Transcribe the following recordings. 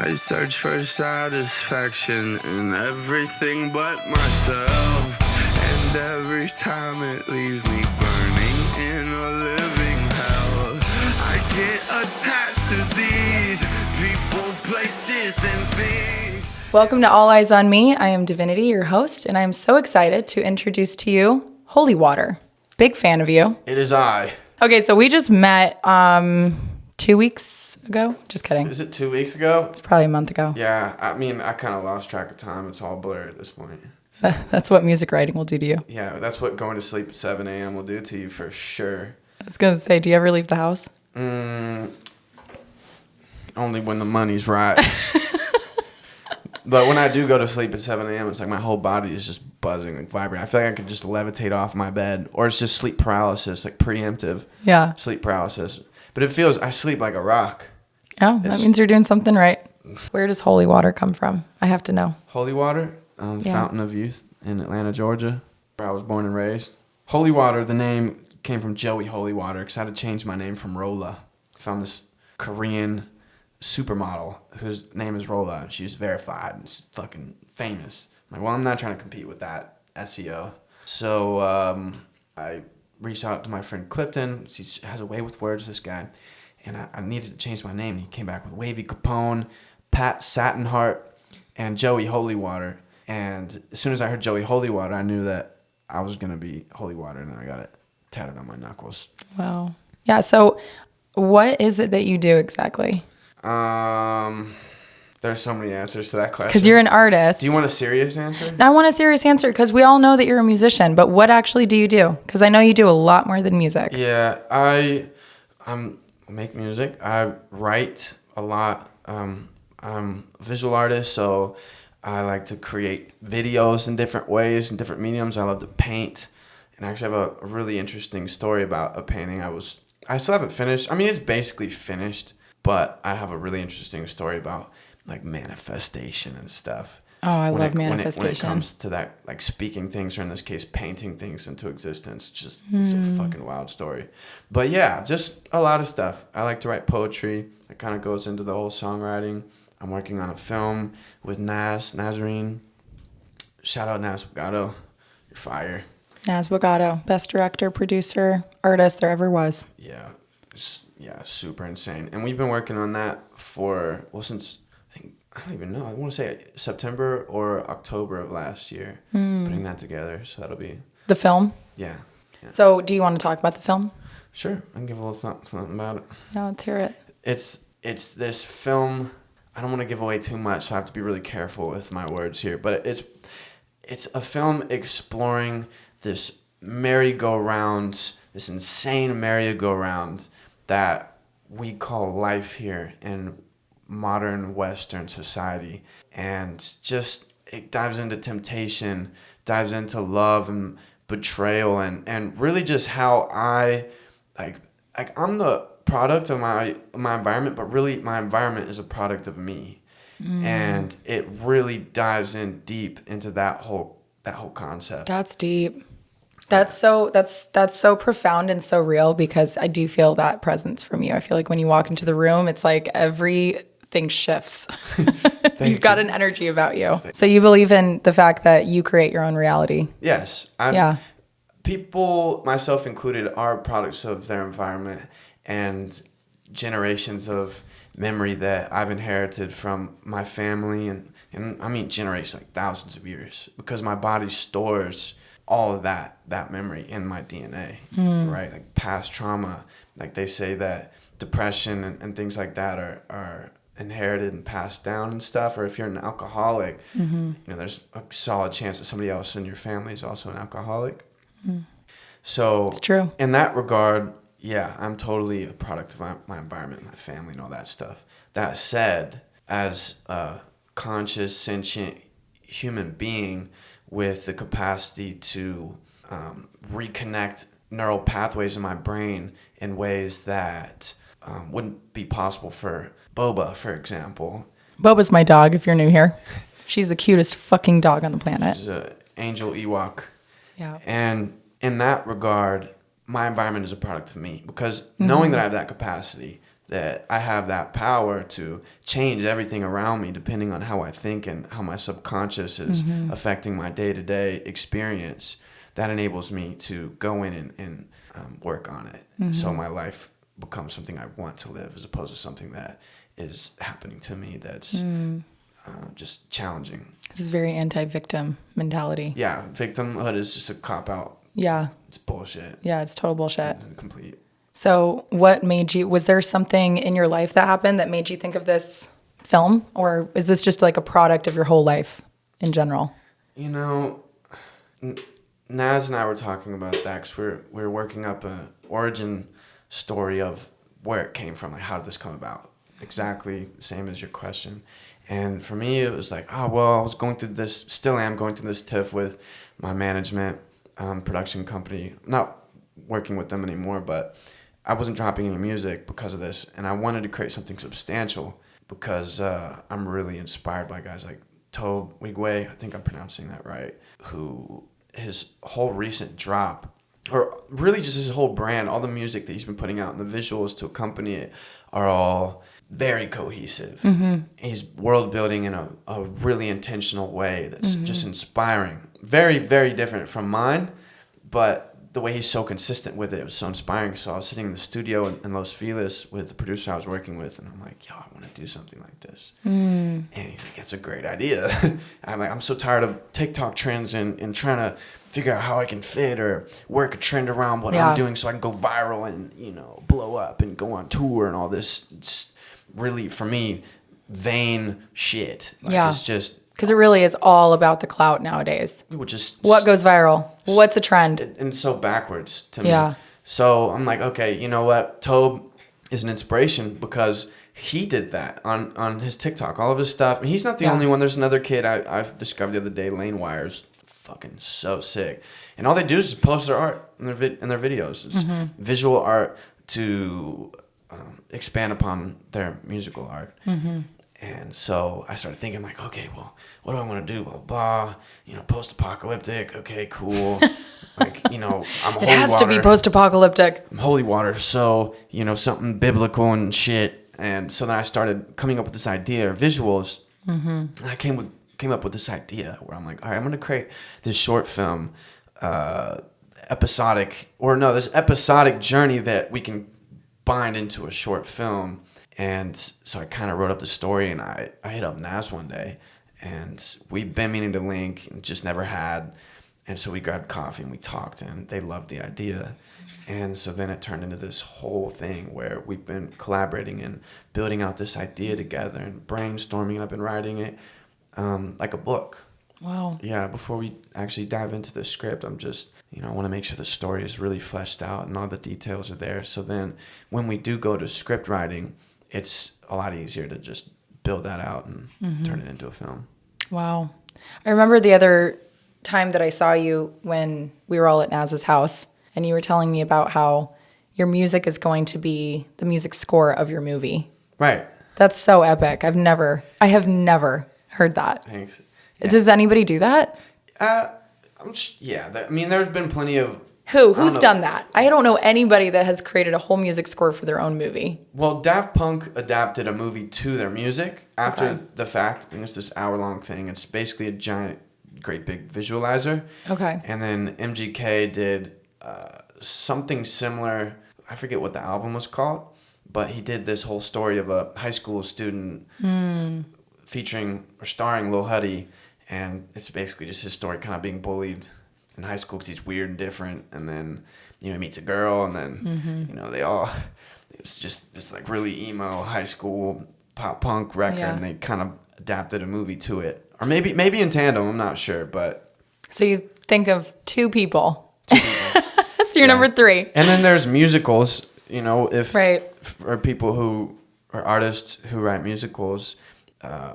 I search for satisfaction in everything but myself. And every time it leaves me burning in a living hell. I get attached to these people, places, and things. Welcome to All Eyes on Me. I am Divinity, your host, and I am so excited to introduce to you HOLYWATR. Big fan of you. It is I. Okay, so we just met 2 weeks ago. Just kidding. Is it 2 weeks ago? It's probably a month ago. Yeah, I mean, I kind of lost track of time. It's all blurred at this point. That's what music writing will do to you. Yeah, that's what going to sleep at 7 a.m. will do to you for sure. I was going to say, do you ever leave the house? Only when the money's right. But when I do go to sleep at 7 a.m., it's like my whole body is just buzzing, like vibrating. I feel like I could just levitate off my bed. Or it's just sleep paralysis, like preemptive sleep paralysis. But it feels, I sleep like a rock. Oh, that means you're doing something right. Where does HOLYWATR come from? I have to know. HOLYWATR, Fountain of Youth in Atlanta, Georgia, where I was born and raised. HOLYWATR, the name came from Joey HOLYWATR because I had to change my name from Rolla. I found this Korean supermodel whose name is Rolla. She's verified and she's fucking famous. I'm like, well, I'm not trying to compete with that SEO. So I reached out to my friend Clifton. He has a way with words, this guy. And I needed to change my name. He came back with Wavy Capone, Pat Satinheart, and Joey HOLYWATR. And as soon as I heard Joey HOLYWATR, I knew that I was going to be HOLYWATR, and then I got it tatted on my knuckles. Wow. Yeah, so what is it that you do exactly? There's so many answers to that question. Because you're an artist. Do you want a serious answer? I want a serious answer because we all know that you're a musician, but what actually do you do? Because I know you do a lot more than music. Yeah, I make music. I write a lot. I'm a visual artist, so I like to create videos in different ways, in different mediums. I love to paint. And I actually have a really interesting story about a painting I still haven't finished. I mean, it's basically finished, but I have a really interesting story about like manifestation and stuff. Oh, I love manifestation. When it comes to that, like speaking things, or in this case, painting things into existence. It's a fucking wild story. But yeah, just a lot of stuff. I like to write poetry. That kind of goes into the whole songwriting. I'm working on a film with Nazarene. Shout out Nas Bogado. You're fire. Nas Bogado, best director, producer, artist there ever was. Yeah, super insane. And we've been working on that since, I don't even know. I want to say September or October of last year, putting that together. So that'll be... The film? Yeah. So do you want to talk about the film? Sure. I can give a little something about it. Yeah, let's hear it. It's this film... I don't want to give away too much, so I have to be really careful with my words here. But it's a film exploring this merry-go-round, this insane merry-go-round that we call life here in modern Western society. And just, it dives into temptation, dives into love and betrayal, and really just how I'm the product of my environment, but really my environment is a product of me. And it really dives in deep into that whole concept. That's deep. That's so profound and so real, because I do feel that presence from you. I feel like when you walk into the room, it's like everything shifts. You've got an energy about you. So you believe in the fact that you create your own reality. Yes. People, myself included, are products of their environment and generations of memory that I've inherited from my family, and I mean generations, like thousands of years, because my body stores all of that memory in my DNA, right? Like past trauma, like they say that depression and things like that are inherited and passed down and stuff. Or if you're an alcoholic, there's a solid chance that somebody else in your family is also an alcoholic. So it's true. In that regard, yeah, I'm totally a product of my environment, my family, and all that stuff. That said, as a conscious, sentient human being with the capacity to reconnect neural pathways in my brain in ways that wouldn't be possible for Boba, for example. Boba's my dog, if you're new here. She's the cutest fucking dog on the planet. She's an angel Ewok. Yeah. And in that regard, my environment is a product of me, because knowing that I have that capacity, that I have that power to change everything around me depending on how I think and how my subconscious is affecting my day-to-day experience. That enables me to go in and work on it. So my life becomes something I want to live as opposed to something that is happening to me that's just challenging. This is very anti-victim mentality. Yeah, victimhood is just a cop-out. Yeah. It's bullshit. Yeah, it's total bullshit. It's complete. So what made you, was there something in your life that happened that made you think of this film? Or is this just like a product of your whole life in general? You know, Naz and I were talking about that because we're working up an origin story of where it came from. Like, how did this come about? Exactly the same as your question. And for me, it was like, oh, well, I was going through this, still am going through this tiff with my management production company. Not working with them anymore, but I wasn't dropping any music because of this. And I wanted to create something substantial because I'm really inspired by guys like Tobe Wigwe, I think I'm pronouncing that right, who his whole recent drop, or really just his whole brand, all the music that he's been putting out and the visuals to accompany it are all very cohesive. He's world building in a really intentional way that's just inspiring. Very, very different from mine, but the way he's so consistent with it was so inspiring. So I was sitting in the studio in Los Feliz with the producer I was working with, and I'm like, yo, I want to do something like this. And he's like, that's a great idea. I'm like, I'm so tired of TikTok trends and trying to figure out how I can fit or work a trend around what I'm doing so I can go viral and, you know, blow up and go on tour and all this. It's really, for me, vain shit. Like, it's just... Because it really is all about the clout nowadays. What goes viral? What's a trend? And it's so backwards to me. So I'm like, okay, you know what? Tobe is an inspiration because he did that on his TikTok, all of his stuff. And he's not the only one. There's another kid I've discovered the other day, Lane Wire's fucking so sick. And all they do is just post their art in their videos. It's visual art to expand upon their musical art. And so I started thinking, like, okay, well, what do I want to do? Blah, blah, you know, post-apocalyptic. Okay, cool. Like, you know, I'm HOLYWATR. It has to be post-apocalyptic. I'm HOLYWATR, so, you know, something biblical and shit. And so then I started coming up with this idea, or visuals. And I came up with this idea where I'm like, all right, I'm going to create this short film, this episodic journey that we can bind into a short film. And so I kind of wrote up the story, and I hit up Nas one day, and we've been meaning to link and just never had. And so we grabbed coffee and we talked, and they loved the idea. And so then it turned into this whole thing where we've been collaborating and building out this idea together and brainstorming, and I've been writing it like a book. Wow. Yeah, before we actually dive into the script, I'm just, you know, I want to make sure the story is really fleshed out and all the details are there. So then when we do go to script writing, it's a lot easier to just build that out and turn it into a film. Wow. I remember the other time that I saw you when we were all at Naz's house, and you were telling me about how your music is going to be the music score of your movie. Right. That's so epic. I have never heard that. Thanks. Yeah. Does anybody do that? I mean, there's been plenty of... Who's done that? I don't know anybody that has created a whole music score for their own movie. Well, Daft Punk adapted a movie to their music after the fact. And it's this hour-long thing. It's basically a giant, great big visualizer. Okay. And then MGK did something similar. I forget what the album was called. But he did this whole story of a high school student featuring or starring Lil Huddy. And it's basically just his story kind of being bullied in high school because he's weird and different, and then, you know, he meets a girl, and then you know, it's just this like really emo high school pop punk record, and they kind of adapted a movie to it, or maybe in tandem, I'm not sure, but so you think of two people. So you're number 3. And then there's musicals, you know, or people who are artists who write musicals,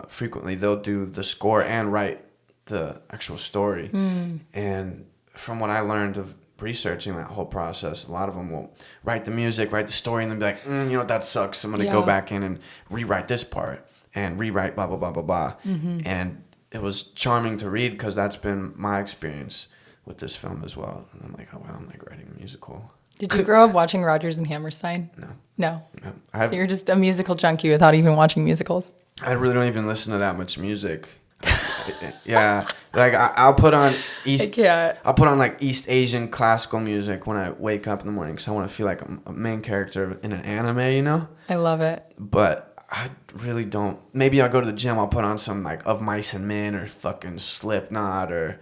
frequently they'll do the score and write the actual story. And from what I learned of researching that whole process, a lot of them will write the music, write the story, and then be like, you know what, that sucks. I'm going to go back in and rewrite this part and rewrite blah, blah, blah, blah, blah. And it was charming to read because that's been my experience with this film as well. And I'm like, oh, wow, I'm like writing a musical. Did you grow up watching Rodgers and Hammerstein? No. No. No. So you're just a musical junkie without even watching musicals. I really don't even listen to that much music. Yeah, like I'll put on I'll put on like East Asian classical music when I wake up in the morning because I want to feel like I'm a main character in an anime, you know? I love it. But I really don't. Maybe I'll go to the gym. I'll put on some like Of Mice and Men or fucking Slipknot or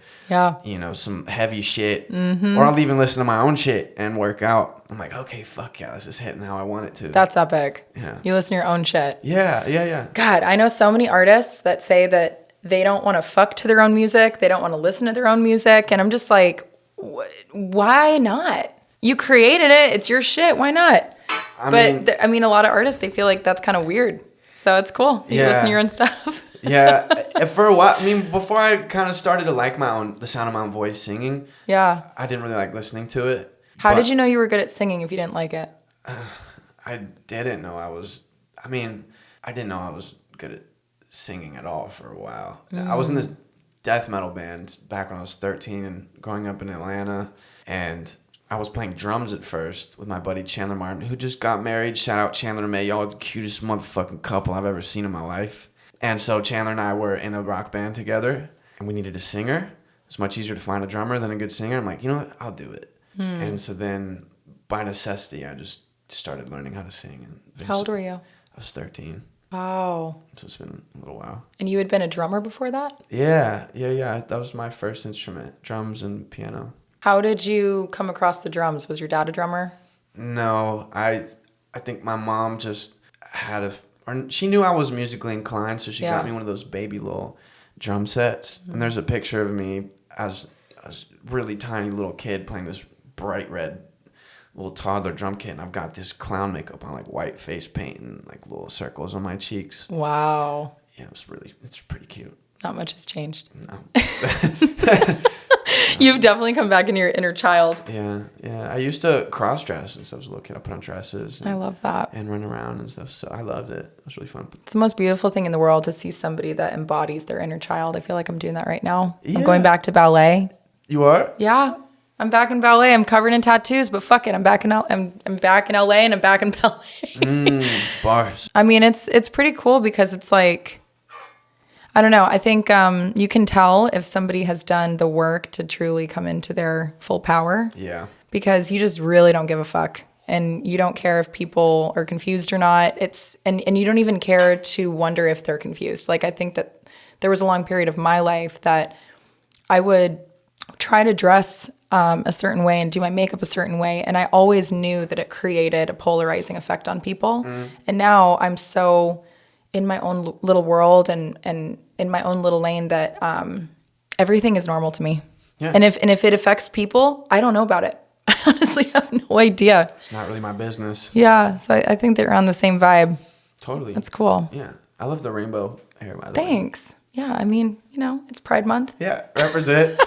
you know, some heavy shit. Mm-hmm. Or I'll even listen to my own shit and work out. I'm like, okay, fuck yeah, this is hitting how I want it to. That's epic. Yeah. You listen to your own shit. Yeah. God, I know so many artists that say that they don't want to fuck to their own music. They don't want to listen to their own music. And I'm just like, why not? You created it. It's your shit. Why not? I mean, a lot of artists, they feel like that's kind of weird. So it's cool. You listen to your own stuff. Yeah. For a while, I mean, before I kind of started to like the sound of my own voice singing. Yeah. I didn't really like listening to it. How did you know you were good at singing if you didn't like it? I didn't know I was good at singing at all for a while. I was in this death metal band back when I was 13 and growing up in Atlanta, and I was playing drums at first with my buddy Chandler Martin, who just got married. Shout out Chandler and May. Y'all are the cutest motherfucking couple I've ever seen in my life. And so Chandler and I were in a rock band together, and we needed a singer. It's much easier to find a drummer than a good singer. I'm like, you know what? I'll do it. And so then by necessity, I just started learning how to sing. And how old were you? I was 13. Oh. So it's been a little while. And you had been a drummer before that? Yeah. That was my first instrument, drums and piano. How did you come across the drums? Was your dad a drummer? No, I think my mom just she knew I was musically inclined, so she got me one of those baby little drum sets. And there's a picture of me as a really tiny little kid playing this bright red little toddler drum kit, and I've got this clown makeup on, like white face paint and like little circles on my cheeks. Wow. Yeah, it's pretty cute. Not much has changed. No. You've definitely come back in your inner child. Yeah. I used to cross dress since I was a little kid. I put on dresses. I love that. And run around and stuff. So I loved it. It was really fun. It's the most beautiful thing in the world to see somebody that embodies their inner child. I feel like I'm doing that right now. Yeah. I'm going back to ballet. You are? Yeah. I'm back in ballet. I'm covered in tattoos, but fuck it. I'm back in LA and I'm back in ballet. Bars. I mean, it's pretty cool because it's like, I don't know. I think you can tell if somebody has done the work to truly come into their full power. Yeah. Because you just really don't give a fuck. And you don't care if people are confused or not. And you don't even care to wonder if they're confused. Like, I think that there was a long period of my life that I would try to dress a certain way and do my makeup a certain way. And I always knew that it created a polarizing effect on people. And now I'm so in my own little world and in my own little lane that everything is normal to me. Yeah. And if it affects people, I don't know about it. I honestly have no idea. It's not really my business. Yeah, so I think they're on the same vibe. Totally. That's cool. Yeah. I love the rainbow hair, by the way. Thanks. Yeah, I mean, it's Pride Month. Yeah, represent.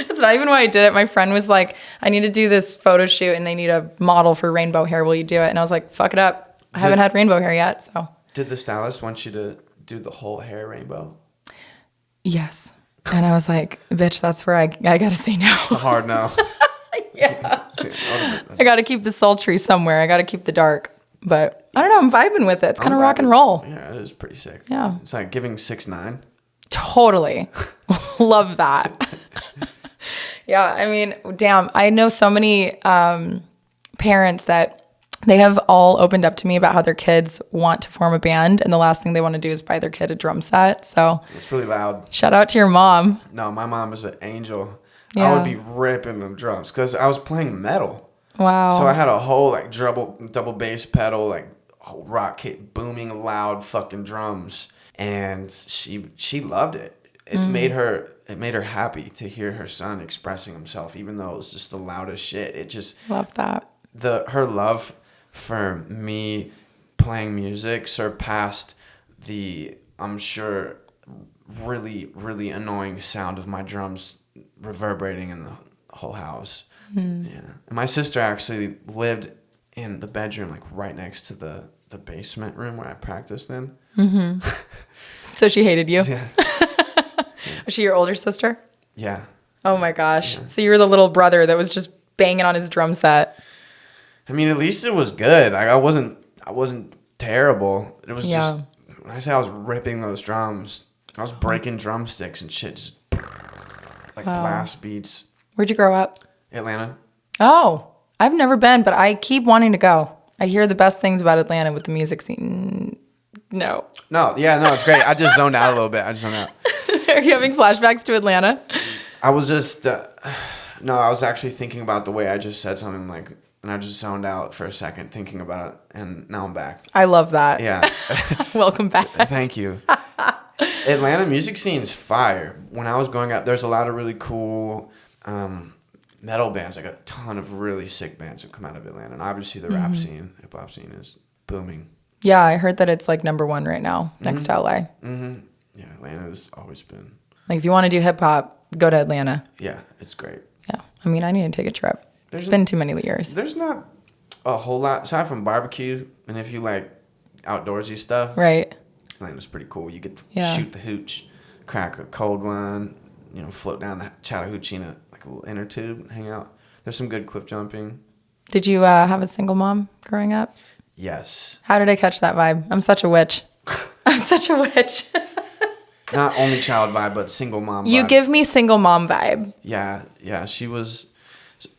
That's not even why I did it. My friend was like, I need to do this photo shoot and I need a model for rainbow hair. Will you do it? And I was like, fuck it up. I haven't had rainbow hair yet, so. Did the stylist want you to do the whole hair rainbow? Yes. And I was like, bitch, that's where I got to say no. It's a hard no. Yeah. I got to keep the sultry somewhere. I got to keep the dark. But I don't know. I'm vibing with it. It's kind of rock and roll. Yeah, it is pretty sick. Yeah. It's like giving 6'9". Totally. Love that. Yeah. I mean, damn. I know so many parents that they have all opened up to me about how their kids want to form a band. And the last thing they want to do is buy their kid a drum set. So it's really loud. Shout out to your mom. No, my mom is an angel. Yeah. I would be ripping them drums because I was playing metal. Wow. So I had a whole like double bass pedal, like whole rock kit, booming loud fucking drums, and she loved it. It made her happy to hear her son expressing himself, even though it was just the loudest shit. It just love that. Her love for me playing music surpassed the, I'm sure, really, really annoying sound of my drums reverberating in the whole house. Yeah. And my sister actually lived in the bedroom, like right next to the basement room where I practiced in. Mm-hmm. So she hated you? Yeah. Was she your older sister? Yeah. Oh my gosh. Yeah. So you were the little brother that was just banging on his drum set. I mean, at least it was good. Like, I wasn't terrible. It was Yeah. just, when I say I was ripping those drums, I was breaking drumsticks and shit, just like blast beats. Where'd you grow up? Atlanta. Oh, I've never been, but I keep wanting to go. I hear the best things about Atlanta with the music scene. No. No, it's great. I just zoned out a little bit. I Are you having flashbacks to Atlanta? I was just, no, I was actually thinking about the way I just said something, like, and I just zoned out for a second thinking about it, and now I'm back. I love that. Yeah. Welcome back. Thank you. Atlanta music scene is fire. When I was growing up, there's a lot of really cool metal bands, like a ton of really sick bands that come out of Atlanta. And obviously the rap scene, hip hop scene is booming. Yeah, I heard that it's like #1 right now, next to LA. Mm-hmm. Yeah, Atlanta's always been. Like if you want to do hip hop, go to Atlanta. Yeah, it's great. Yeah, I mean, I need to take a trip. It's been too many years. There's not a whole lot, aside from barbecue, and if you like outdoorsy stuff. Right. Atlanta's pretty cool. You get to shoot the hooch, crack a cold one, float down the Chattahoochee in a little inner tube and hang out. There's some good cliff jumping. Did you have a single mom growing up? Yes. How did I catch that vibe? I'm such a witch. I'm such a witch. Not only child vibe, but single mom vibe. You give me single mom vibe. Yeah. She was.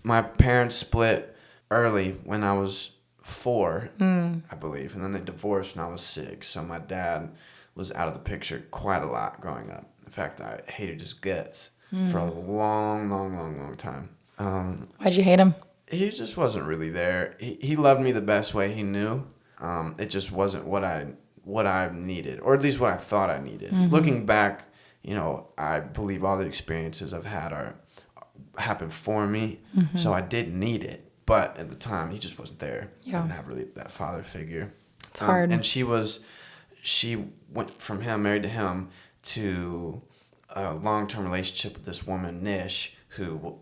My parents split early when I was 4, I believe, and then they divorced when I was 6. So my dad was out of the picture quite a lot growing up. In fact, I hated his guts for a long time. Why'd you hate him? He just wasn't really there. He loved me the best way he knew. It just wasn't what I needed, or at least what I thought I needed. Looking back, I believe all the experiences I've had happened for me, so I didn't need it. But at the time, he just wasn't there. Yeah. Didn't have really that father figure. It's hard. And she went from him, married to him, to a long-term relationship with this woman, Nish, who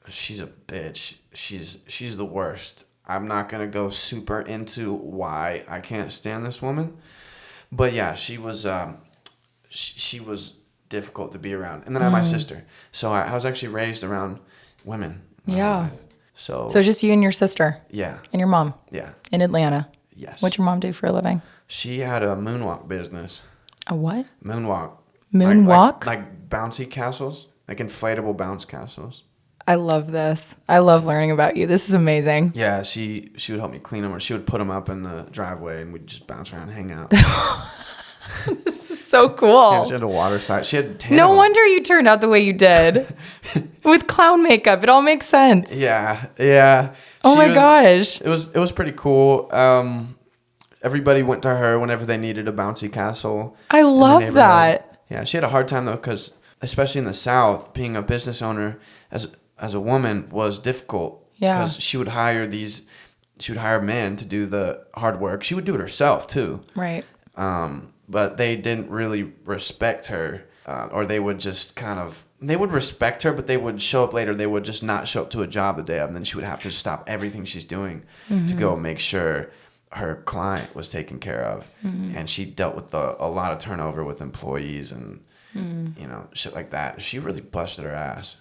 she's a bitch. She's the worst. I'm not going to go super into why I can't stand this woman. But yeah, she was difficult to be around. And then I had my sister. So I was actually raised around women. Yeah. So just you and your sister. Yeah. And your mom. Yeah. In Atlanta. Yes. What'd your mom do for a living? She had a moonwalk business. A what? Moonwalk. Moonwalk? Like bouncy castles. Like inflatable bounce castles. I love this. I love learning about you. This is amazing. Yeah, she would help me clean them, or she would put them up in the driveway, and we'd just bounce around and hang out. This is so cool. Yeah, she had a water slide. She had 10 No of them. wonder you turned out the way you did. With clown makeup. It all makes sense. Yeah. Oh my gosh. It was pretty cool. Everybody went to her whenever they needed a bouncy castle. I love that. Yeah, she had a hard time though, because especially in the South, being a business owner as a woman was difficult. Yeah. Because she would hire men to do the hard work. She would do it herself too. Right. But they didn't really respect her, or they would just they would respect her, but they would show up later. They would just not show up to a job the day of, and then she would have to stop everything she's doing to go make sure her client was taken care of. And she dealt with a lot of turnover with employees and shit like that. She really busted her ass.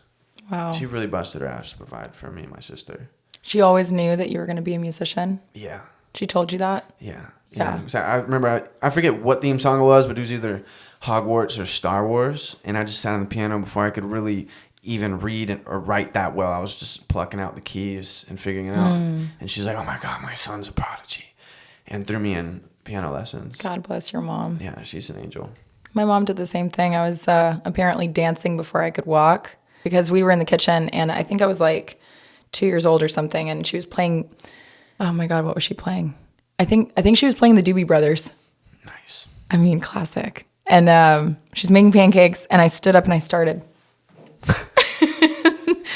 Wow. She really busted her ass to provide for me and my sister. She always knew that you were going to be a musician? Yeah. She told you that? Yeah. Yeah. So I remember, I forget what theme song it was, but it was either Hogwarts or Star Wars. And I just sat on the piano before I could really even read or write that well. I was just plucking out the keys and figuring it out. And she's like, "Oh my God, my son's a prodigy." And threw me in piano lessons. God bless your mom. Yeah, she's an angel. My mom did the same thing. I was apparently dancing before I could walk because we were in the kitchen and I think I was like 2 years old or something, and she was playing, oh my God, what was she playing? I think she was playing the Doobie Brothers. Nice. I mean, classic. And she's making pancakes, and I stood up and I started.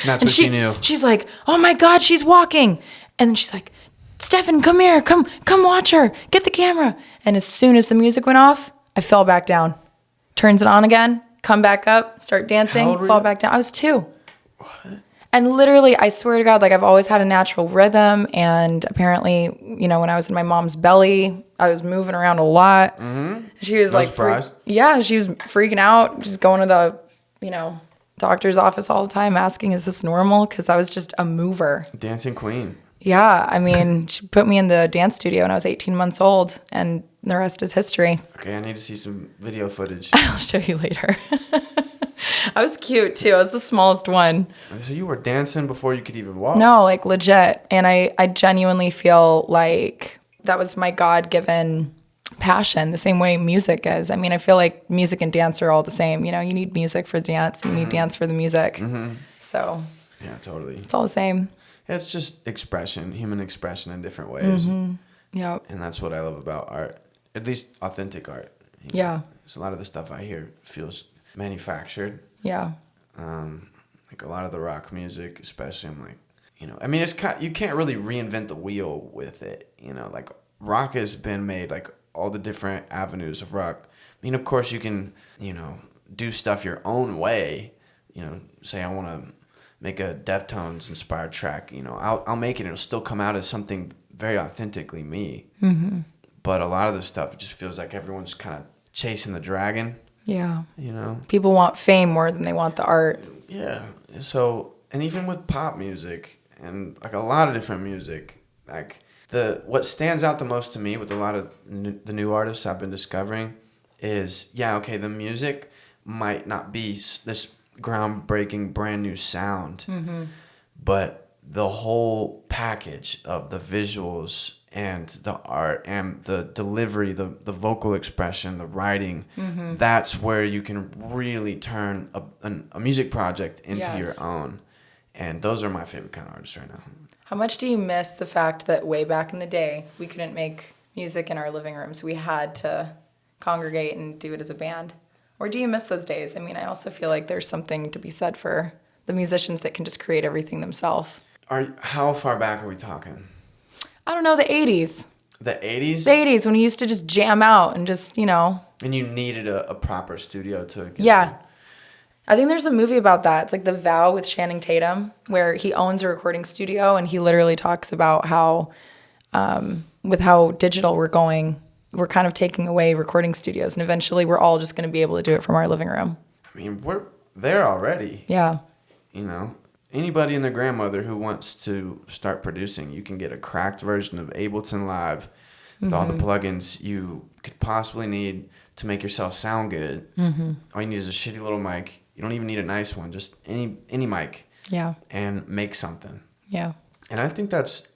That's what she knew. She's like, "Oh my God, she's walking." And then she's like, "Stefan, come here. Come watch her. Get the camera." And as soon as the music went off, I fell back down. Turns it on again, come back up, start dancing, How old were fall you? back down. I was 2. What? And literally, I swear to God, like I've always had a natural rhythm. And apparently, when I was in my mom's belly, I was moving around a lot. Mm-hmm. She was like, she was freaking out, just going to the, doctor's office all the time asking, "Is this normal?" Because I was just a mover. Dancing queen. Yeah, I mean, she put me in the dance studio when I was 18 months old, and the rest is history. Okay, I need to see some video footage. I'll show you later. I was cute too. I was the smallest one. So you were dancing before you could even walk? No, like legit. And I genuinely feel like that was my God-given passion, the same way music is. I mean, I feel like music and dance are all the same. You know, you need music for dance, you need dance for the music. So Yeah, totally. it's all the same. Yeah, it's just expression, human expression in different ways. Yep. And that's what I love about art, at least authentic art. You know? Yeah. Because a lot of the stuff I hear feels manufactured. Yeah. Like a lot of the rock music, especially, I'm like, you know, I mean, you can't really reinvent the wheel with it. You know, like rock has been made, like all the different avenues of rock. I mean, of course, you can, you know, do stuff your own way. You know, say I want to make a Deftones inspired track. You know, I'll make it. It'll still come out as something very authentically me. But a lot of the stuff, it just feels like everyone's kind of chasing the dragon. Yeah. You know? People want fame more than they want the art. Yeah. So, and even with pop music and like a lot of different music, like what stands out the most to me with a lot of the new artists I've been discovering is, yeah, okay, the music might not be this groundbreaking brand new sound, but the whole package of the visuals and the art and the delivery, the vocal expression, the writing, that's where you can really turn a music project into your own. And those are my favorite kind of artists right now. How much do you miss the fact that way back in the day, we couldn't make music in our living rooms? We had to congregate and do it as a band. Or do you miss those days? I mean, I also feel like there's something to be said for the musicians that can just create everything themselves. How far back are we talking? I don't know, the 80s. The 80s? The 80s, when you used to just jam out and just, you know. And you needed a proper studio to get Yeah. I think there's a movie about that. It's like The Vow with Channing Tatum, where he owns a recording studio, and he literally talks about how, with how digital we're going, we're kind of taking away recording studios, and eventually we're all just going to be able to do it from our living room. I mean, we're there already. Yeah. You know, anybody and their grandmother who wants to start producing, you can get a cracked version of Ableton Live with all the plugins you could possibly need to make yourself sound good. All you need is a shitty little mic. You don't even need a nice one, just any mic. Yeah. And make something. Yeah. And I think that's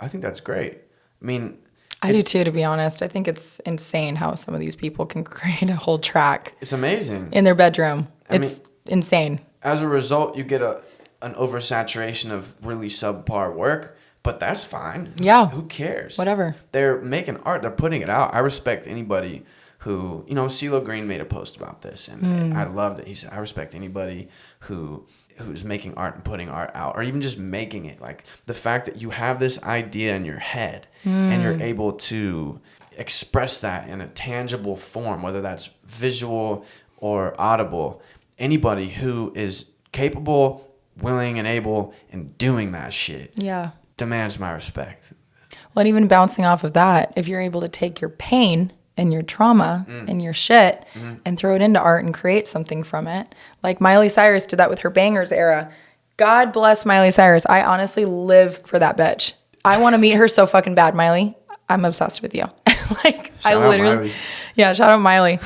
great. I mean, I do too, to be honest. I think it's insane how some of these people can create a whole track it's amazing in their bedroom. It's mean, insane. As a result, you get an oversaturation of really subpar work, but that's fine. Yeah. Who cares? Whatever. They're making art. They're putting it out. I respect anybody who, you know, CeeLo Green made a post about this, and I loved it. He said, I respect anybody who's making art and putting art out, or even just making it. Like the fact that you have this idea in your head and you're able to express that in a tangible form, whether that's visual or audible. Anybody who is capable, willing, and able and doing that shit demands my respect. Well, and even bouncing off of that, if you're able to take your pain and your trauma and your shit and throw it into art and create something from it. Like Miley Cyrus did that with her Bangers era. God bless Miley Cyrus. I honestly live for that bitch. I want to meet her so fucking bad, Miley. I'm obsessed with you. Like Shout out Miley. Yeah, shout out Miley.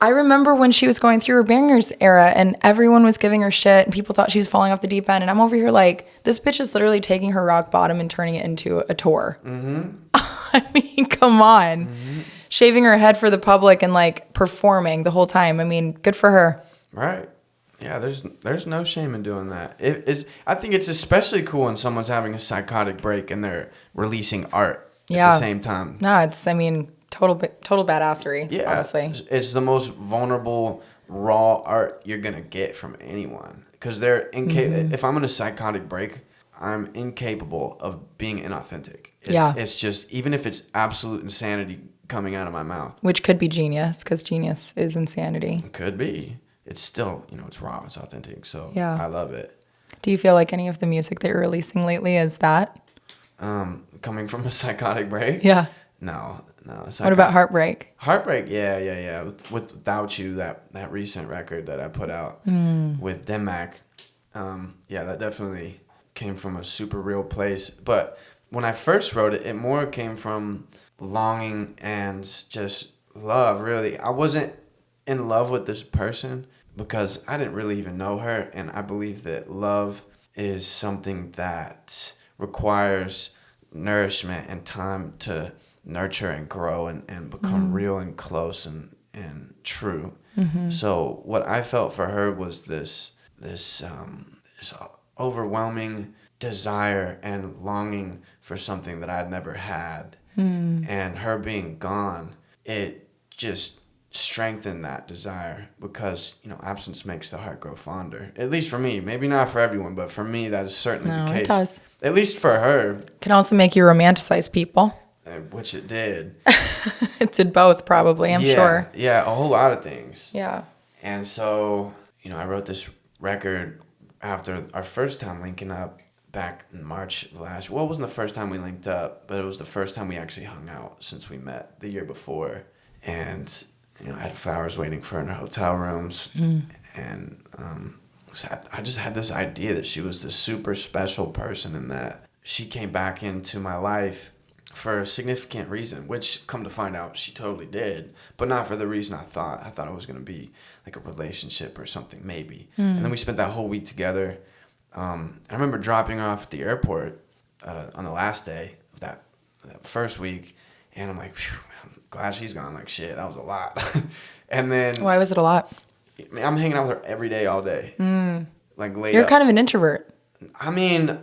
I remember when she was going through her Bangers era and everyone was giving her shit and people thought she was falling off the deep end. And I'm over here like, this bitch is literally taking her rock bottom and turning it into a tour. I mean, come on. Shaving her head for the public and like performing the whole time. I mean, good for her. Right. Yeah, there's no shame in doing that. I think it's especially cool when someone's having a psychotic break and they're releasing art at the same time. No, it's, I mean, total badassery, honestly. It's the most vulnerable, raw art you're going to get from anyone. Because they're if I'm in a psychotic break, I'm incapable of being inauthentic. It's just, even if it's absolute insanity coming out of my mouth. Which could be genius, because genius is insanity. It could be. It's still, you know, it's raw, it's authentic. So I love it. Do you feel like any of the music that you're releasing lately is that? Coming from a psychotic break? Yeah. No. What about Heartbreak? Heartbreak, yeah. Without You, that recent record that I put out with Denmark, that definitely came from a super real place. But when I first wrote it, it more came from longing and just love, really. I wasn't in love with this person because I didn't really even know her. And I believe that love is something that requires nourishment and time to nurture and grow and become real and close and true. So what I felt for her was this overwhelming desire and longing for something that I'd never had. And her being gone, it just strengthened that desire because, absence makes the heart grow fonder. At least for me. Maybe not for everyone, but for me, that is certainly the case. It does. At least for her. It can also make you romanticize people. Which it did. It did both, probably, I'm sure. Yeah, a whole lot of things. Yeah. And so, I wrote this record after our first time linking up back in March of last year. Well, it wasn't the first time we linked up, but it was the first time we actually hung out since we met the year before. And, I had flowers waiting for her in her hotel rooms. And so I just had this idea that she was this super special person and that she came back into my life for a significant reason, which come to find out she totally did, but not for the reason I thought. I thought it was going to be like a relationship or something, maybe. And then we spent that whole week together. I remember dropping her off at the airport on the last day of that first week, and I'm like, phew, I'm glad she's gone. Like, shit, that was a lot. And then... Why was it a lot? I'm hanging out with her every day, all day. Like, laid You're up. kind of an introvert. I mean,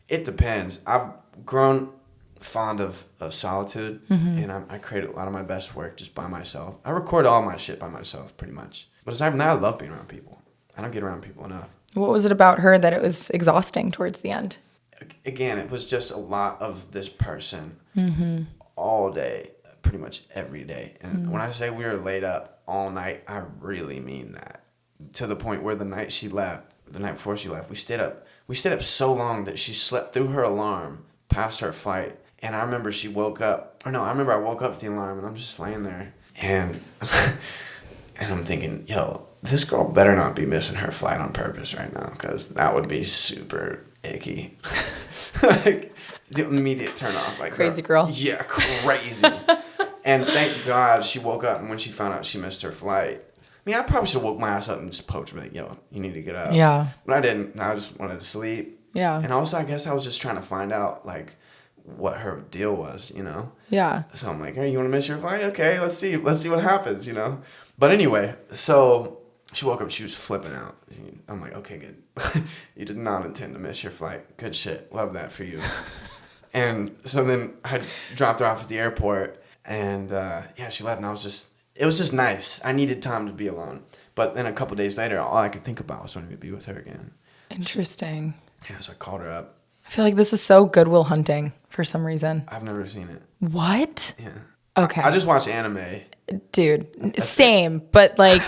it depends. I've grown fond of solitude, and I create a lot of my best work just by myself. I record all my shit by myself, pretty much. But aside from that, I love being around people. I don't get around people enough. What was it about her that it was exhausting towards the end? Again, it was just a lot of this person all day, pretty much every day. And when I say we were laid up all night, I really mean that. To the point where the night before she left, we stayed up so long that she slept through her alarm past her flight. And I remember I woke up with the alarm, and I'm just laying there. And I'm thinking, yo, this girl better not be missing her flight on purpose right now, because that would be super icky. Like, the immediate turn off. Like, crazy girl. Yeah, crazy. And thank God she woke up, and when she found out she missed her flight, I mean, I probably should have woke my ass up and just poked her, like, yo, you need to get up. Yeah. But I didn't. I just wanted to sleep. Yeah. And also, I guess I was just trying to find out, like, what her deal was, Yeah. So I'm like, hey, you want to miss your flight? Okay, let's see what happens, But anyway, so she woke up, she was flipping out. I'm like, okay, good. You did not intend to miss your flight. Good shit. Love that for you. And so then I dropped her off at the airport, and she left, and it was just nice. I needed time to be alone. But then a couple days later, all I could think about was wanting to be with her again. Interesting. So I called her up. I feel like this is so Good Will Hunting for some reason. I've never seen it. What? Yeah. Okay. I just watch anime. Dude, same, but like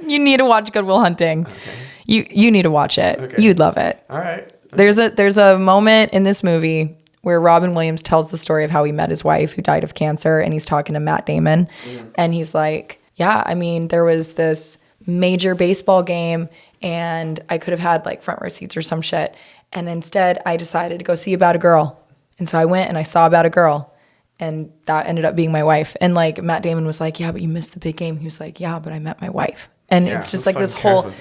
you need to watch Good Will Hunting. Okay. You need to watch it. Okay. You'd love it. All right. Okay. There's a moment in this movie where Robin Williams tells the story of how he met his wife who died of cancer, and he's talking to Matt Damon, and he's like, yeah, I mean, there was this major baseball game, and I could have had like front row seats or some shit, and instead I decided to go see About a Girl, and so I went and I saw About a Girl, and that ended up being my wife. And like Matt Damon was like, yeah, but you missed the big game. He was like, yeah, but I met my wife. And it's just like this whole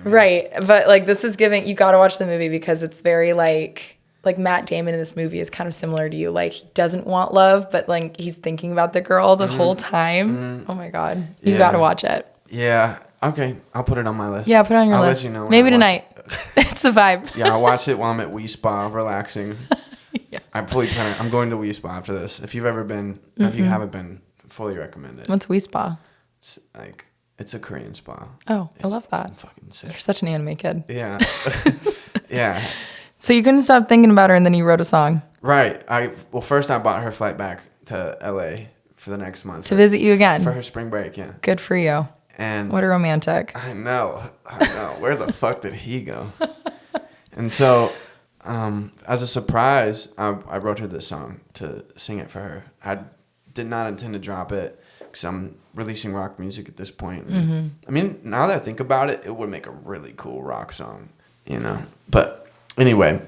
right. But like this is you got to watch the movie because it's very like Matt Damon in this movie is kind of similar to you. Like he doesn't want love, but like he's thinking about the girl the whole time. Oh my God. You got to watch it. Yeah. Okay. I'll put it on my list. Yeah, put it on your list. Let you know. Maybe tonight. It's the vibe. Yeah, I'll watch it while I'm at Wii Spa relaxing. Yeah. I'm going to Wii Spa after this. If you've ever been, if you haven't been, fully recommend it. What's Wii Spa? It's a Korean spa. Oh, I love that. Fucking sick. You're such an anime kid. Yeah. Yeah. So you couldn't stop thinking about her, and then you wrote a song. Right. First I bought her flight back to LA for the next month. To visit you again. For her spring break, yeah. Good for you. And what a romantic. I know. Where the fuck did he go? And so, as a surprise, I wrote her this song to sing it for her. I did not intend to drop it because I'm releasing rock music at this point. I mean, now that I think about it, it would make a really cool rock song, But anyway,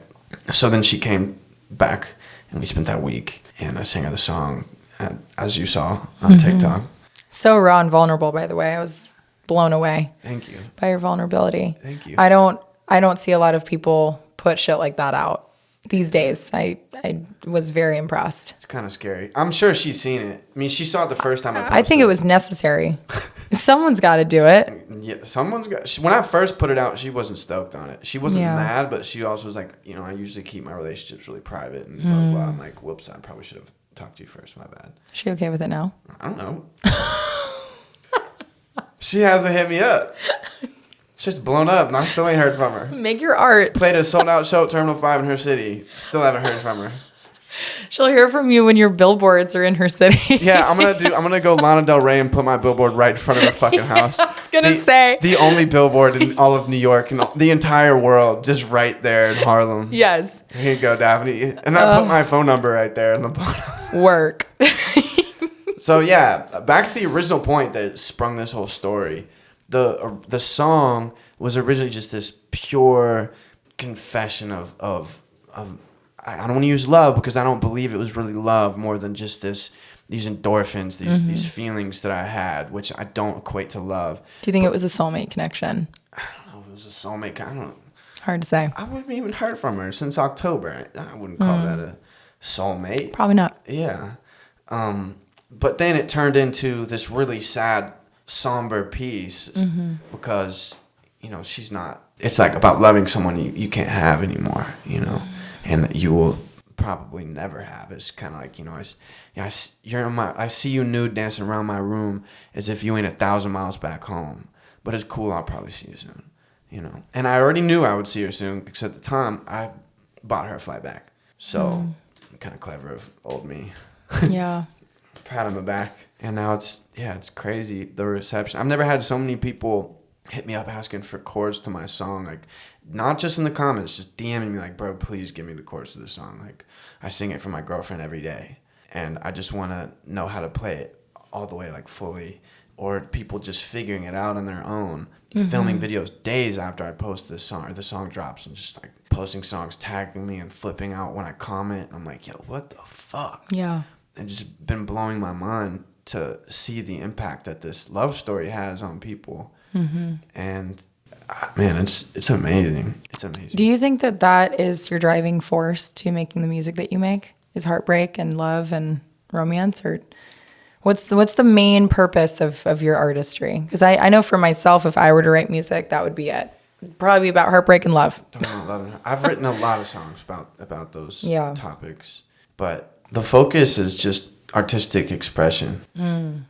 so then she came back, and we spent that week, and I sang her the song, as you saw on TikTok. So raw and vulnerable, by the way. I was blown away. Thank you. By your vulnerability. Thank you. I don't see a lot of people put shit like that out these days. I was very impressed. It's kind of scary. I'm sure she's seen it. I mean, she saw it the first time I posted I think it was necessary. Someone's got to do it. Yeah, someone's got. When I first put it out, she wasn't stoked on it. She wasn't Yeah. mad, but she also was like, I usually keep my relationships really private and blah, blah, blah. I'm like, whoops, I probably should have talked to you first. My bad. Is she okay with it now? I don't know. She hasn't hit me up. It's just blown up, and I still ain't heard from her. Make your art. Played a sold-out show at Terminal 5 in her city. Still haven't heard from her. She'll hear from you when your billboards are in her city. Yeah, I'm gonna go Lana Del Rey and put my billboard right in front of her fucking house. I was gonna say the only billboard in all of New York and the entire world, just right there in Harlem. yes. Here you go, Daphne. And I put my phone number right there in the bottom. Work. So yeah, back to the original point that sprung this whole story. The song was originally just this pure confession of I don't want to use love because I don't believe it was really love, more than just these endorphins, these feelings that I had, which I don't equate to love. Do you think it was a soulmate connection? I don't know if it was a soulmate. I don't. Hard to say. I wouldn't even heard from her since October. I wouldn't call that a soulmate. Probably not. Yeah. But then it turned into this really sad, somber piece because, she's not. It's like about loving someone you can't have anymore, and that you will probably never have. It's kind of like, I see you nude dancing around my room as if you ain't 1,000 miles back home. But it's cool. I'll probably see you soon, And I already knew I would see her soon because at the time I bought her a flight back. So kind of clever of old me. Yeah. Pat on the back. And now it's crazy, the reception. I've never had so many people hit me up asking for chords to my song, like not just in the comments, just DMing me like, bro, please give me the chords to the song. Like I sing it for my girlfriend every day and I just want to know how to play it all the way, like fully. Or people just figuring it out on their own, filming videos days after I post this song or the song drops and just like posting songs, tagging me and flipping out when I comment. I'm like, yo, what the fuck? Yeah. It's just been blowing my mind to see the impact that this love story has on people. And man, it's amazing. It's amazing. Do you think that is your driving force to making the music that you make? Is heartbreak and love and romance, or what's the main purpose of your artistry? Because I know for myself, if I were to write music, that would be it. It'd probably be about heartbreak and love. I've written a lot of songs about those Yeah. topics, but the focus is just artistic expression.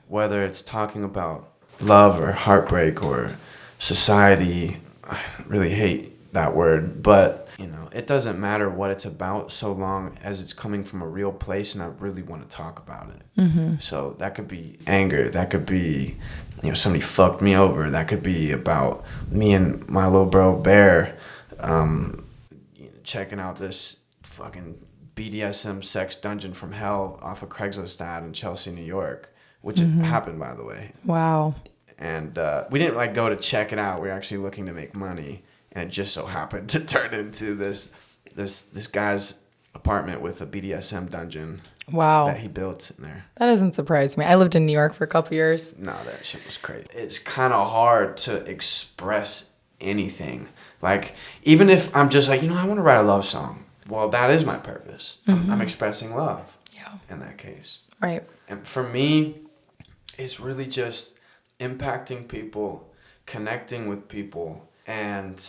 Whether it's talking about love or heartbreak or society, I really hate that word, but it doesn't matter what it's about so long as it's coming from a real place and I really want to talk about it. So that could be anger, that could be somebody fucked me over, that could be about me and my little bro Bear checking out this fucking BDSM sex dungeon from hell off a Craigslist ad in Chelsea, New York, which happened, by the way. Wow. And we didn't go to check it out. We were actually looking to make money, and it just so happened to turn into this guy's apartment with a BDSM dungeon. Wow. That he built in there. That doesn't surprise me. I lived in New York for a couple years. No, that shit was crazy. It's kind of hard to express anything. Like, even if I'm just like, I want to write a love song. Well, that is my purpose. I'm expressing love. Yeah. In that case. Right. And for me, it's really just impacting people, connecting with people, and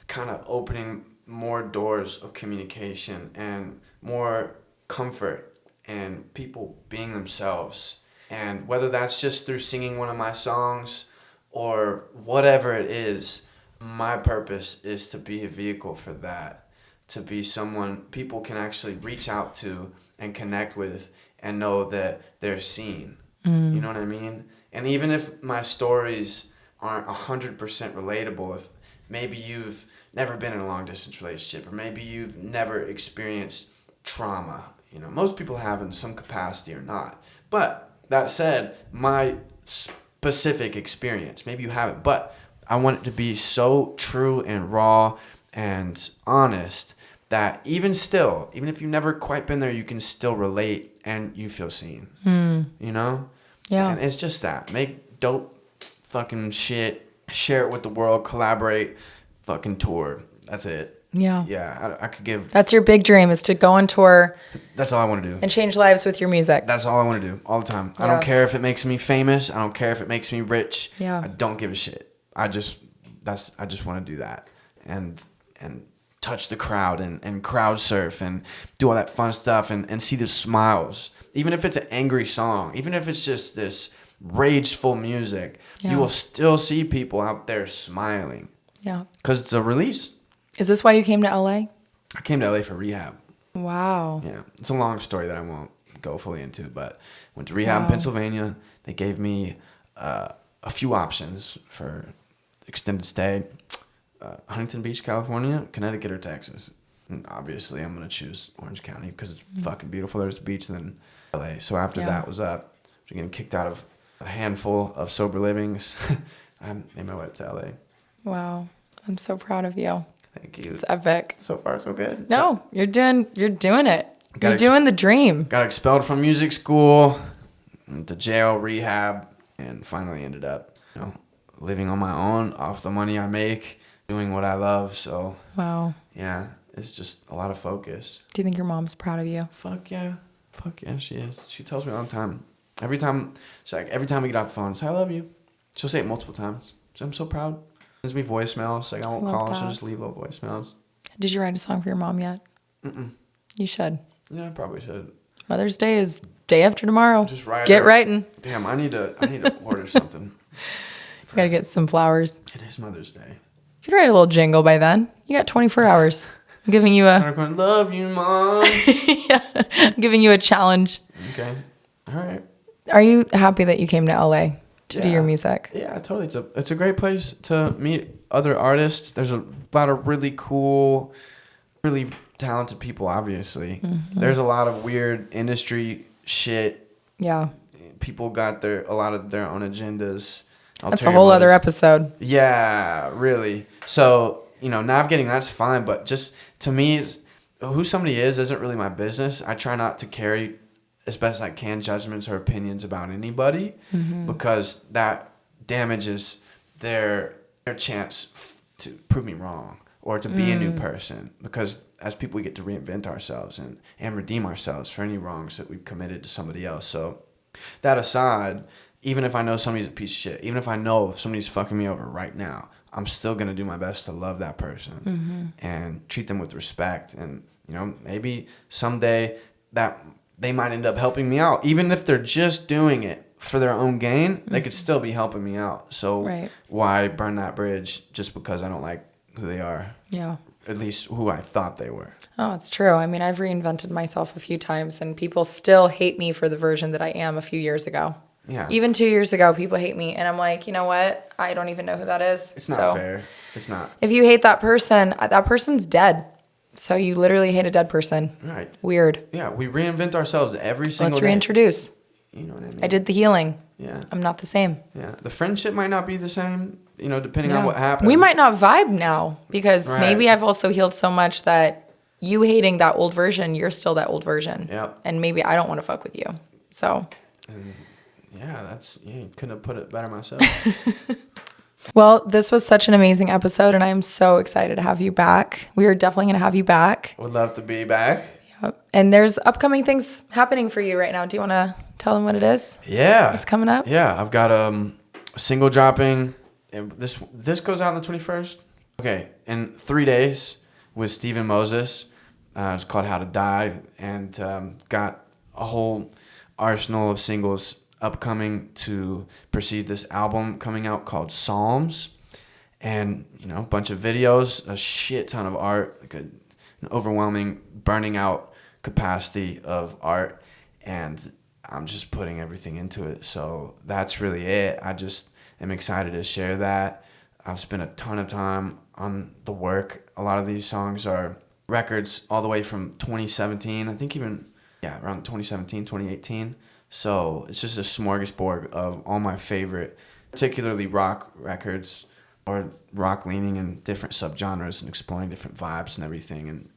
kind of opening more doors of communication and more comfort and people being themselves. And whether that's just through singing one of my songs or whatever it is, my purpose is to be a vehicle for that. To be someone people can actually reach out to and connect with and know that they're seen. You know what I mean? And even if my stories aren't 100% relatable, if maybe you've never been in a long distance relationship or maybe you've never experienced trauma, most people have in some capacity or not. But that said, my specific experience, maybe you haven't, but I want it to be so true and raw and honest that even if you've never quite been there, you can still relate and you feel seen. You know? Yeah. And it's just that. Make dope fucking shit, share it with the world, collaborate, fucking tour. That's it. Yeah. Yeah, I could give... That's your big dream, is to go on tour. That's all I want to do. And change lives with your music. That's all I want to do all the time. Yeah. I don't care if it makes me famous. I don't care if it makes me rich. Yeah. I don't give a shit. I just want to do that and touch the crowd and crowd surf and do all that fun stuff and see the smiles. Even if it's an angry song, even if it's just this rageful music, you will still see people out there smiling. Yeah. Because it's a release. Is this why you came to LA? I came to LA for rehab. Wow. Yeah. It's a long story that I won't go fully into, but went to rehab in Pennsylvania. They gave me a few options for extended stay. Huntington Beach, California, Connecticut, or Texas. And obviously, I'm going to choose Orange County because it's fucking beautiful. There's the beach, then LA. So after that was up, after getting kicked out of a handful of sober livings, I made my way up to LA. Wow. I'm so proud of you. Thank you. It's epic. So far, so good. No, you're doing it. You're doing the dream. Got expelled from music school, went to jail, rehab, and finally ended up, living on my own off the money I make, doing what I love. So, wow. Yeah, it's just a lot of focus. Do you think your mom's proud of you? Fuck yeah, she is. She tells me all the time. Every time we get off the phone, say I love you. She'll say it multiple times. I'm so proud. Sends me voicemails. Like I won't call her. She'll just leave little voicemails. Did you write a song for your mom yet? You should. Yeah, I probably should. Mother's Day is day after tomorrow. Just write. Get writing. Damn, I need to order something. You gotta get some flowers. It is Mother's Day. You could write a little jingle by then. You got 24 hours. I'm giving you a... I'm going, love you, Mom. Yeah, I'm giving you a challenge. Okay. All right. Are you happy that you came to LA to do your music? Yeah, totally. It's a great place to meet other artists. There's a lot of really cool, really talented people, obviously. There's a lot of weird industry shit. Yeah. People got a lot of their own agendas. That's a whole other episode. Yeah, really. So, navigating that's fine, but just to me, who somebody is isn't really my business. I try not to carry, as best I can, judgments or opinions about anybody because that damages their chance to prove me wrong or to be a new person. Because as people, we get to reinvent ourselves and redeem ourselves for any wrongs that we've committed to somebody else. So that aside, even if I know somebody's a piece of shit, even if I know somebody's fucking me over right now, I'm still going to do my best to love that person and treat them with respect. And, maybe someday that they might end up helping me out. Even if they're just doing it for their own gain, they could still be helping me out. So why burn that bridge just because I don't like who they are? Yeah. At least who I thought they were. Oh, it's true. I mean, I've reinvented myself a few times and people still hate me for the version that I am a few years ago. Yeah. Even 2 years ago, people hate me. And I'm like, you know what? I don't even know who that is. It's not fair. It's not. If you hate that person's dead. So you literally hate a dead person. Right. Weird. Yeah, we reinvent ourselves every single day. Let's reintroduce. You know what I mean? I did the healing. Yeah. I'm not the same. Yeah. The friendship might not be the same, depending on what happened. We might not vibe now because maybe I've also healed so much that you hating that old version, you're still that old version. Yep. And maybe I don't want to fuck with you. So. Yeah, you couldn't have put it better myself. Well, this was such an amazing episode, and I am so excited to have you back. We are definitely going to have you back. Would love to be back. Yep. And there's upcoming things happening for you right now. Do you want to tell them what it is? Yeah. What's coming up? Yeah, I've got a single dropping. And this goes out on the 21st. Okay, in 3 days with Stephen Moses. It's called How to Die, and got a whole arsenal of singles upcoming to precede this album coming out called Psalms, and a bunch of videos, a shit ton of art, like an overwhelming burning out capacity of art, and I'm just putting everything into it. So that's really it. I just am excited to share that. I've spent a ton of time on the work. A lot of these songs are records all the way from 2017, I think even around 2017, 2018. So it's just a smorgasbord of all my favorite, particularly rock records or rock leaning in different subgenres and exploring different vibes and everything and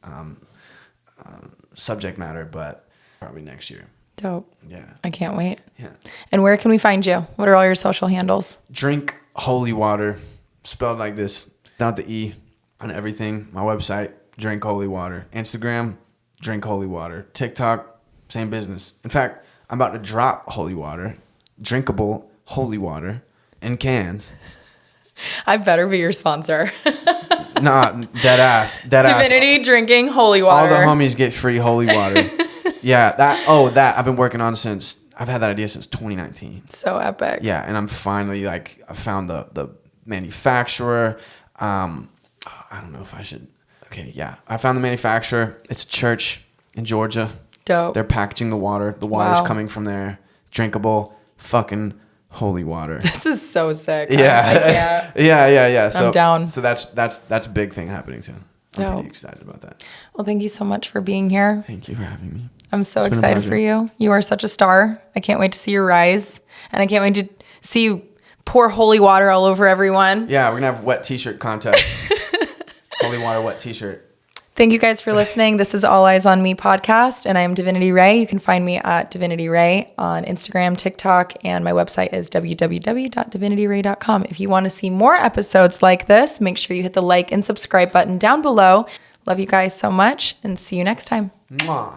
subject matter, but probably next year. Dope. Yeah. I can't wait. Yeah. And where can we find you? What are all your social handles? Drink Holy Water, spelled like this, without the E, on everything. My website, Drink Holy Water. Instagram, Drink Holy Water. TikTok, same business. In fact, I'm about to drop Holy Water, drinkable holy water in cans. I better be your sponsor. Nah, dead ass. Divinity drinking holy water. All the homies get free holy water. Yeah, that I've been working on since, I've had that idea since 2019. So epic. Yeah, and I'm finally like, I found the manufacturer. I don't know if I should. Okay, yeah. I found the manufacturer. It's a church in Georgia. Dope. They're packaging the water. The water's coming from there. Drinkable fucking holy water. This is so sick. Yeah. I can't. Yeah. So, I'm down. So that's a big thing happening too. I'm Dope. pretty excited about that. Well, thank you so much for being here. Thank you for having me. I'm so It's been a excited pleasure. for you. You are such a star. I can't wait to see your rise. And I can't wait to see you pour holy water all over everyone. Yeah, we're gonna have wet t-shirt contest. Holy water wet t-shirt. Thank you guys for listening. This is All Eyes on Me podcast, and I am Divinity Ray. You can find me at Divinity Ray on Instagram, TikTok, and my website is www.divinityray.com. If you want to see more episodes like this, make sure you hit the like and subscribe button down below. Love you guys so much, and see you next time. Mwah.